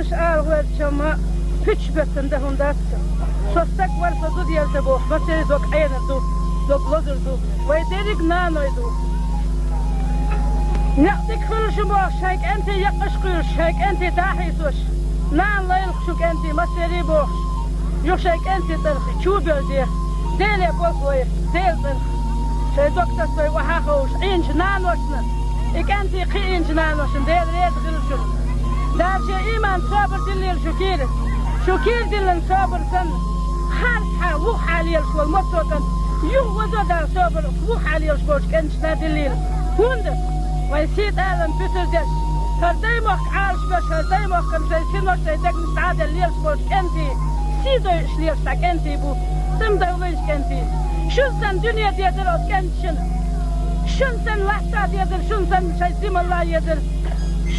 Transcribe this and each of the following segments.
Kış ağır çama hiç betinde hundatsın. Sostak varsa du diyelse bu. Maseri dok ayınır du. Dok lodur du. Vay derik nanoydu. Nektik kılışım o şayk ente yakışkıyor. Şayk ente dahisoş. Nan layıl şuk ente maseri bu. Yok şayk ente tarıkı. Çubel diye. Dele bol koy. Del tarıkı. Şey doktor soy vaha hoş. İnç nanoşna. Ik ente ki inç nanoşun. Del reyed kılışım. Derce iman sabır dinler şükür. Şükür dinlen sabır sen. Her vuh haliyel şol motsodan. Yuh vazodan sabır vuh haliyel şol kençna dinler. Hunde. ويسيد آلم بتردش هرداي موك عالش باش هرداي موك كم سيسين موك سيدك مستعادة الليل سبوش كنتي سيدو يشليل ساك انتي بو تمدو ويش كنتي شن سن دنيا ديدر او كنتشن شن سن لحظة ديدر شن سن شايسيم الله يدر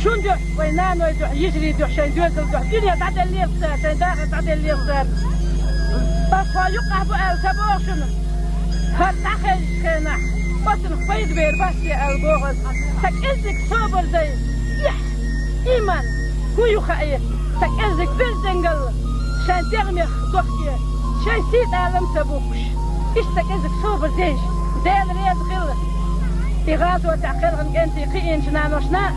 شن دوح وينانو يدوح يجري دوح شاين دوزل دوح دنيا تعدى الليل سار شاين داخل تعدى الليل سار بس هو يقع بو آل سبوشن هرداخل شكينح بطن خفيد بير بس يا البوغز تك ازك صابر زي يح ايمان هو يخايف تك ازك بالزنقل شان تغميخ ضحكي شان سيد عالم سبوكش ايش تك ازك صابر زيش دال رياض غل اغاثو تعقلغن انتي قيين شنانوشنا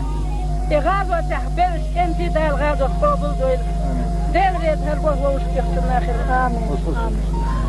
اغاثو تعبرش انتي دال غاثو صابر دويل دال رياض هالبوغ ووش بيختنا خير آمين